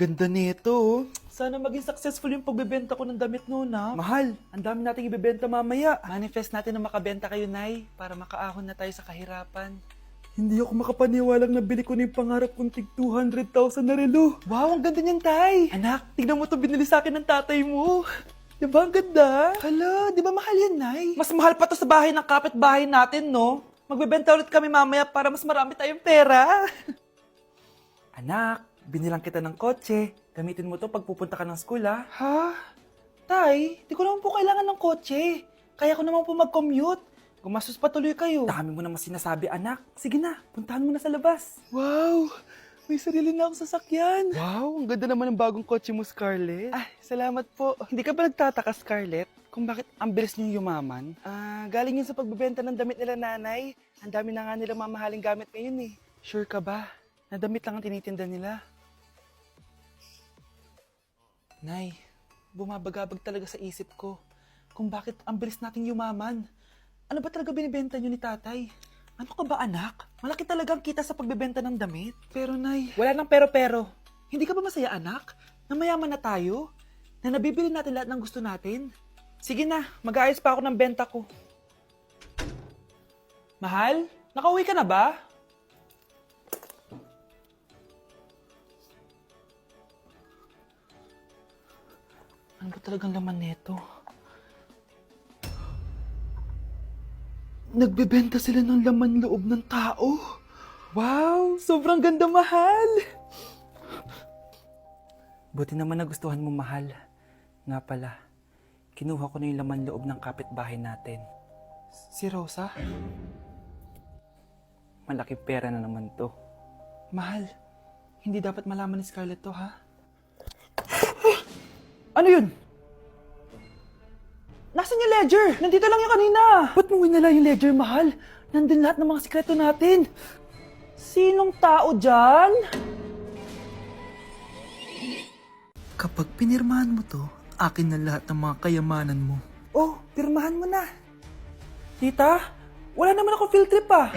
Ganda nito, oh. Sana maging successful yung pagbebenta ko ng damit noon, ha? Mahal, ang dami nating ibebenta mamaya. Manifest natin na makabenta kayo, Nay, para makaahon na tayo sa kahirapan. Hindi ako makapaniwalang nabili ko na yung pangarap kong tig 200,000 na relo. Wow, ang ganda niyan, Tay. Anak, tignan mo to binili sa akin ng tatay mo. Diba ang ganda? Hala, di ba mahal yan, Nay? Mas mahal pa to sa bahay ng kapitbahay natin, no? Magbebenta ulit kami mamaya para mas marami tayong pera. Anak, binilang kita ng kotse. Gamitin mo to pag pupunta ka ng school, ha? Ha? Tay, di ko naman po kailangan ng kotse. Kaya ko naman po mag-commute. Gumastos pa tuloy kayo. Dami mo naman sinasabi, anak. Sige na, puntahan mo na sa labas. Wow! May sarili na akong sasakyan. Wow, ang ganda naman ng bagong kotse mo, Scarlett. Ay, salamat po. Hindi ka ba nagtataka, Scarlett, kung bakit ang bilis niyong yumaman? Galing yun sa pagbebenta ng damit nila, nanay. Ang dami na nga nila mamahaling gamit ngayon, eh. Sure ka ba? Na damit lang ang tinitinda nila? Nay, bumabagabag talaga sa isip ko kung bakit ang bilis nating yumaman. Ano ba talaga binibenta niyo ni tatay? Ano ka ba, anak? Malaki talagang kita sa pagbebenta ng damit. Pero, Nay, wala nang pero-pero. Hindi ka ba masaya, anak? Na mayaman na tayo? Na nabibili natin lahat ng gusto natin? Sige na, mag-aayos pa ako ng benta ko. Mahal, nakauwi ka na ba? Ano ba talagang laman neto? Nagbebenta sila ng laman loob ng tao. Wow, sobrang ganda, mahal. Buti naman nagustuhan mo, mahal. Nga pala, kinuha ko na yung laman loob ng kapitbahay natin. Si Rosa? Malaki pera na naman to. Mahal, hindi dapat malaman ni Scarlett to, ha? Ano yun? Nasaan yung ledger? Nandito lang yung kanina. Ba't mo winala yung ledger, mahal? Nandun lahat ng mga sikreto natin. Sinong tao dyan? Kapag pinirmahan mo to, akin na lahat ng mga kayamanan mo. Oh, pirmahan mo na. Tita, wala naman ako field trip ah.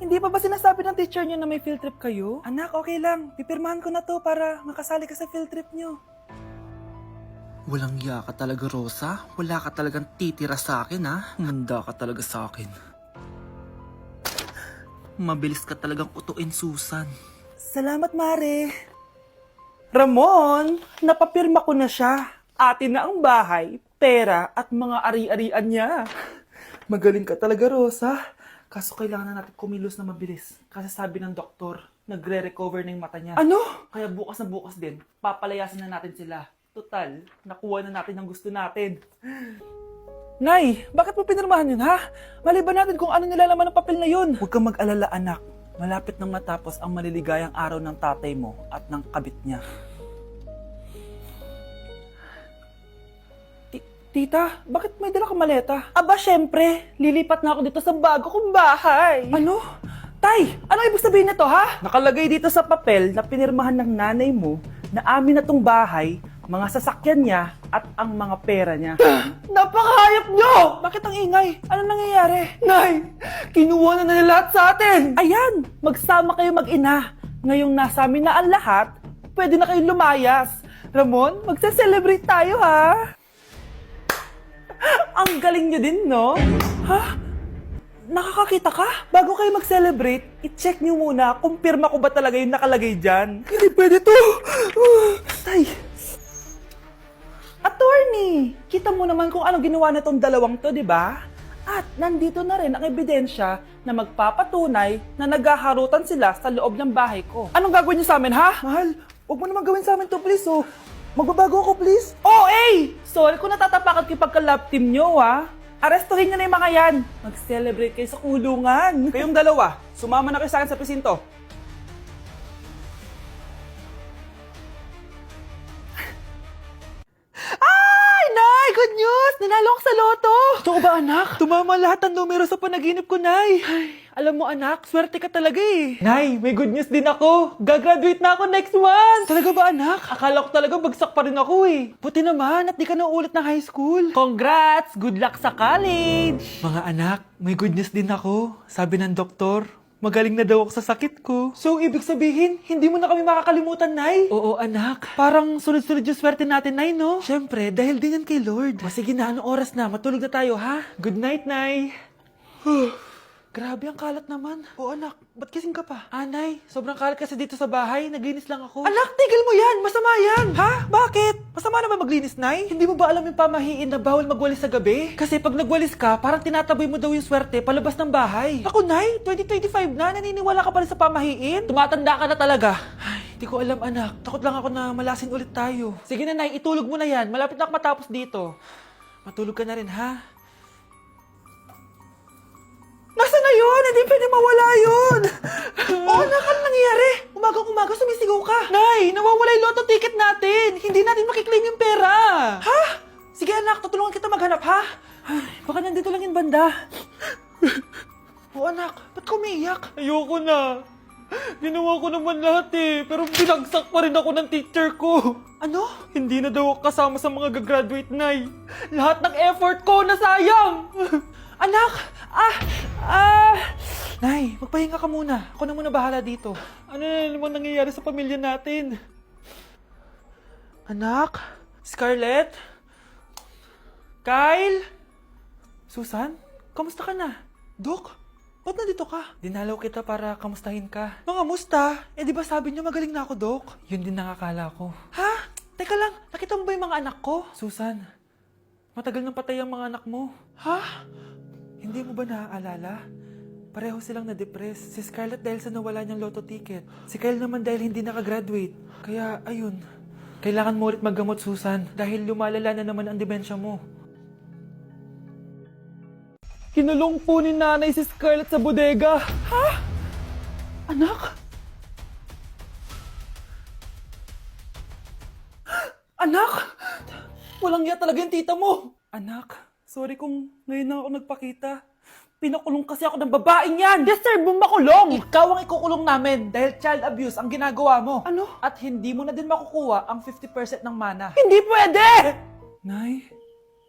Hindi pa ba sinasabi ng teacher niyo na may field trip kayo? Anak, okay lang. Pipirmahan ko na to para makasali ka sa field trip niyo. Walang iya ka talaga, Rosa. Wala ka talagang titira sa akin, ha? Manda ka talaga sa akin. Mabilis ka talagang utuin, Susan. Salamat, Mare. Ramon, napapirma ko na siya. Atin na ang bahay, pera at mga ari-arian niya. Magaling ka talaga, Rosa. Kaso kailangan na natin kumilos na mabilis. Kasi sabi ng doktor, nagre-recover na yung mata niya. Ano? Kaya bukas na bukas din, papalayasin na natin sila. Total, nakuha na natin ang gusto natin. Nay, bakit mo pinirmahan yun, ha? Maliban natin kung ano nilalaman ng papel na yun. Huwag kang mag-alala, anak. Malapit nang matapos ang maliligayang araw ng tatay mo at ng kabit niya. Tita, bakit may dala kang maleta? Aba, syempre. Lilipat na ako dito sa bago kong bahay. Ano? Tay, ano ibig sabihin nito, ha? Nakalagay dito sa papel na pinirmahan ng nanay mo na amin na tong bahay, mga sasakyan niya at ang mga pera niya. Napakahayop nyo! Bakit ang ingay? Ano nangyayari? Nay, kinuha na nila lahat sa atin! Ayan, magsama kayo mag-ina. Ngayong nasa amin na ang lahat, pwede na kayong lumayas. Ramon, magse-celebrate tayo, ha? Ang galing nyo din, no? Ha? Nakakakita ka? Bago kayo mag-celebrate, i-check nyo muna kung pirma ko ba talaga yung nakalagay dyan. Hindi pwede to! Tay! Attorney! Kita mo naman kung anong ginawa na tong dalawang to, di ba? At nandito na rin ang ebidensya na magpapatunay na naghaharutan sila sa loob ng bahay ko. Anong gagawin nyo sa amin, ha? Mahal, huwag mo naman gawin sa amin to, please, oh. Magbabago ako, please. Oh, sorry kung natatapakan kayo pagka-love team nyo, ha? Arestuhin nyo na yung mga yan. Mag-celebrate kayo sa kulungan. Kayong dalawa, sumama na kayo sa akin sa presinto. Ay, Nay! Good news! Nanalo ako sa loto! Totoo ba, anak? Tumama lahat ng numero sa panaginip ko, Nay. Ay, alam mo, anak, swerte ka talaga eh. Nay, may good news din ako. Gagraduate na ako next month. Talaga ba, anak? Akala ko talaga bagsak pa rin ako eh. Buti naman at di ka na ulit ng high school. Congrats! Good luck sa college! Mga anak, may good news din ako. Sabi ng doktor, Magaling na daw ako sa sakit ko. So, ibig sabihin, hindi mo na kami makakalimutan, Nay? Oo, anak. Parang sunod-sunod yung swerte natin, Nay, no? Siyempre, dahil din yan kay Lord. O sige na, anong oras na? Matulog na tayo, ha? Good night, Nay. Grabe, ang kalat naman. O anak, ba't kising ka pa? Nay, sobrang kalat kasi dito sa bahay. Naglinis lang ako. Anak, tigil mo yan! Masama yan! Ha? Bakit? Masama na ba maglinis, Nay? Hindi mo ba alam yung pamahiin na bawal magwalis sa gabi? Kasi pag nagwalis ka, parang tinataboy mo daw yung swerte palabas ng bahay. Ako, Nay, 2025 na, naniniwala ka pa rin sa pamahiin? Tumatanda ka na talaga. Ay, hindi ko alam, anak. Takot lang ako na malasin ulit tayo. Sige na, Nay, itulog mo na yan. Malapit na ako matapos dito. Matulog ka na rin, ha? Nasa na yun? Hindi pwede mawala yun! Anak, ano nangyayari? Umagang-umaga sumisigaw ka. Nay, nawawala yung lotto ticket natin. Hindi natin makiklaim yung pera. Ha? Sige anak, tutulungan kita maghanap, ha? Ay, baka nandito lang yung banda. Anak, ba't ka umiiyak? Ayoko na. Ginawa ko naman lahat pero binagsak pa rin ako ng teacher ko. Ano? Hindi na daw ako kasama sa mga gagraduate, Nay. Lahat ng effort ko nasayang. Anak! Nay, magpahinga ka muna. Ako na muna bahala dito. Ano na naman nangyayari sa pamilya natin? Anak? Scarlett? Kyle? Susan? Kamusta ka na? Dok? Ba't nandito ka? Dinalaw kita para kamustahin ka. Mga musta? Di ba sabi niyo magaling na ako, Dok? Yun din nakakala ko. Ha? Teka lang, nakita mo ba yung mga anak ko? Susan, matagal nang patay ang mga anak mo. Ha? Hindi mo ba naaalala? Pareho silang na-depress. Si Scarlett dahil sa nawala niyang lotto ticket. Si Kyle naman dahil hindi nakagraduate. Kaya, ayun. Kailangan mo ulit maggamot, Susan. Dahil lumalala na naman ang demensya mo. Kinulong po ni nanay si Scarlett sa bodega. Ha? Anak? Anak? Walang iya talaga yung tita mo. Anak, sorry kung ngayon na ako nagpakita. Pinakulong kasi ako ng babaeng yan! Deserve mo makulong! Ikaw ang ikukulong namin dahil child abuse ang ginagawa mo. Ano? At hindi mo na din makukuha ang 50% ng mana. Hindi pwede! Nay,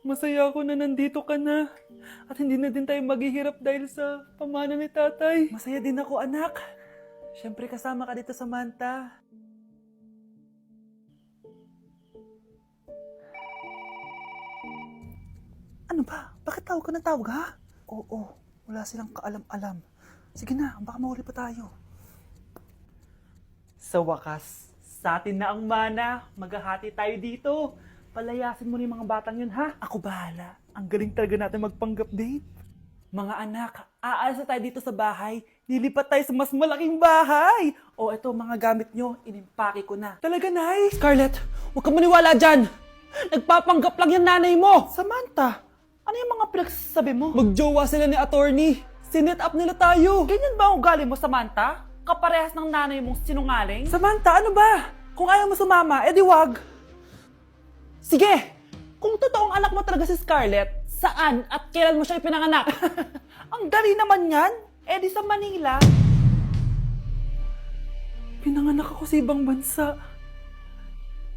masaya ako na nandito ka na. At hindi na din tayo maghihirap dahil sa pamana ni tatay. Masaya din ako, anak. Siyempre kasama ka dito sa Manta. Ano ba? Bakit tawag ka ng tawag, ha? Oo, wala silang kaalam-alam. Sige na, baka mahuli pa tayo. Sa wakas, sa atin na ang mana. Maghahati tayo dito. Palayasin mo na yung mga batang yun, ha? Ako bahala. Ang galing talaga natin magpanggap date. Mga anak, aalis na tayo dito sa bahay. Lilipat tayo sa mas malaking bahay. O eto, mga gamit nyo, inimpake ko na. Talaga, Nay? Scarlett, huwag ka maniwala dyan. Nagpapanggap lang yung nanay mo. Samantha, ano yung mga pinagsasabi mo? Magjowa sila ni attorney. Sinet up nila tayo. Ganyan ba ang ugali mo, Samantha? Kaparehas ng nanay mong sinungaling? Samantha, ano ba? Kung ayaw mo sumama, edi wag. Sige, kung totoong anak mo talaga si Scarlett, saan at kailan mo siya ipinanganak? Ang dali naman yan. Edi sa Manila. Pinanganak ako sa ibang bansa.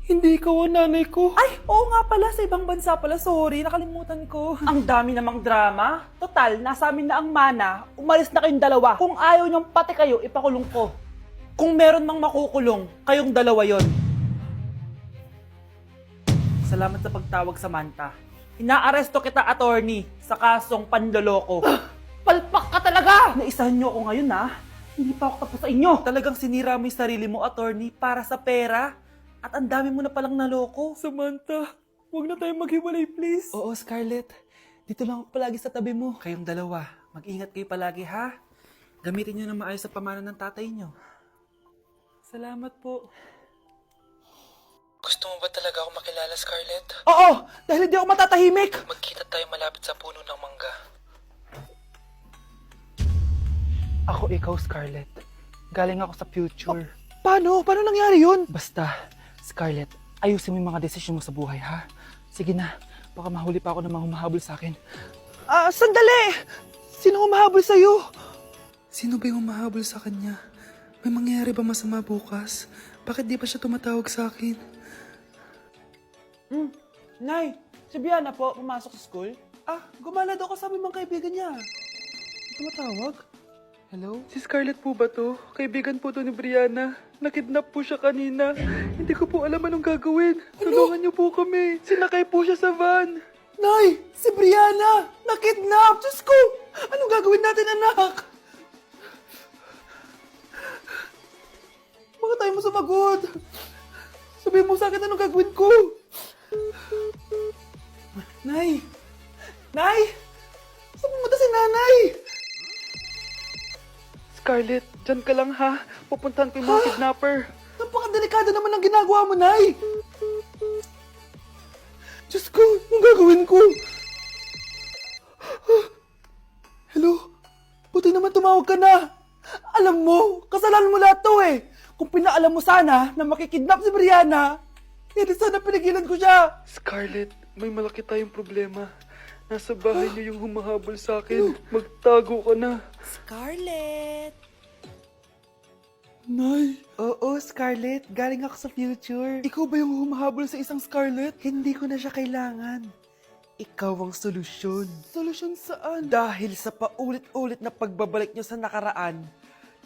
Hindi ikaw ang nanay ko. Ay, oo nga pala, sa ibang bansa pala. Sorry, nakalimutan ko. Ang dami namang drama. Total, nasa amin na ang mana. Umalis na kayong dalawa. Kung ayaw niyong pati kayo, ipakulong ko. Kung meron mang makukulong, kayong dalawa yon. Salamat sa pagtawag, Samantha. Inaaresto kita, attorney, sa kasong panloloko. Palpak ka talaga! Naisahan niyo ako ngayon, ha? Hindi pa ako tapos sa inyo. Talagang sinira mo yung sarili mo, attorney, para sa pera. At ang dami mo na palang naloko. Samantha, huwag na tayong maghiwalay, please. Oo, Scarlett. Dito lang ako palagi sa tabi mo. Kayong dalawa, mag-ingat kayo palagi, ha? Gamitin nyo na maayos sa pamana ng tatay nyo. Salamat po. Gusto mo ba talaga ako makilala, Scarlett? Oo! Dahil hindi ako matatahimik! Magkita tayo malapit sa puno ng mangga. Ako ikaw, Scarlett. Galing ako sa future. Paano? Paano nangyari yun? Basta, Scarlett, ayusin mo yung mga desisyon mo sa buhay, ha? Sige na, baka mahuli pa ako ng mga humahabol sa akin. Sandali! Sino humahabol sa'yo? Sino ba yung humahabol sa kanya? May mangyayari ba masama bukas? Bakit di pa siya tumatawag sa akin? Nay, si Biana po, pumasok sa school? Gumala daw kasama yung mga kaibigan niya. Tumatawag? Hello? Si Scarlett po ba to? Kaibigan po to ni Brianna. Nakidnap po siya kanina. Hindi ko po alam anong gagawin. Tulungan niyo po kami. Sinakay po siya sa van. Nay! Si Brianna! Nakidnap! Diyos ko! Anong gagawin natin, anak? Bakit tayo mo sumagot? Sabihin mo sa akin anong gagawin ko. Nay! Nay! Saan pumunta si nanay? Scarlett, dyan ka lang ha. Pupuntahan ko yung mga kidnapper. Napakadelikado naman ang ginagawa mo, Nay. Diyos ko, anong gagawin ko? Hello? Buti naman tumawag ka na. Alam mo, kasalanan mo lahat to eh. Kung pinaalam mo sana na makikidnap si Brianna, hindi sana pinigilan ko siya. Scarlett, may malaki tayong problema. Nasa bahay niyo yung humahabol sa akin. Magtago ka na. Scarlett! Nay! Oo, Scarlett. Galing ako sa future. Ikaw ba yung humahabol sa isang Scarlett? Hindi ko na siya kailangan. Ikaw ang solusyon. Solusyon saan? Dahil sa paulit-ulit na pagbabalik niyo sa nakaraan,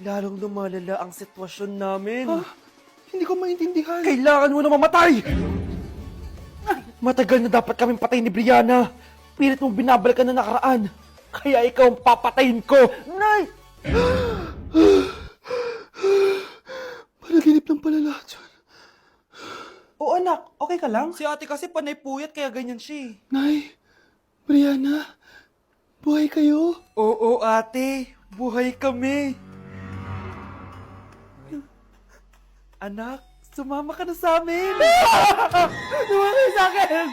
lalong lumalala ang sitwasyon namin. Ha? Hindi ko maintindihan. Kailangan mo na mamatay! Matagal na dapat kaming patay ni Brianna. Pilit mong binabalikan na nakaraan. Kaya ikaw ang papatayin ko. Nay! Panaginip lang pala lahat yun. Oo anak, okay ka lang? Si ate kasi panay puyat kaya ganyan siya eh. Nay, Brianna, buhay kayo? Oo ate, buhay kami. Anak, sumama ka na sa amin. Sumama ka sa akin.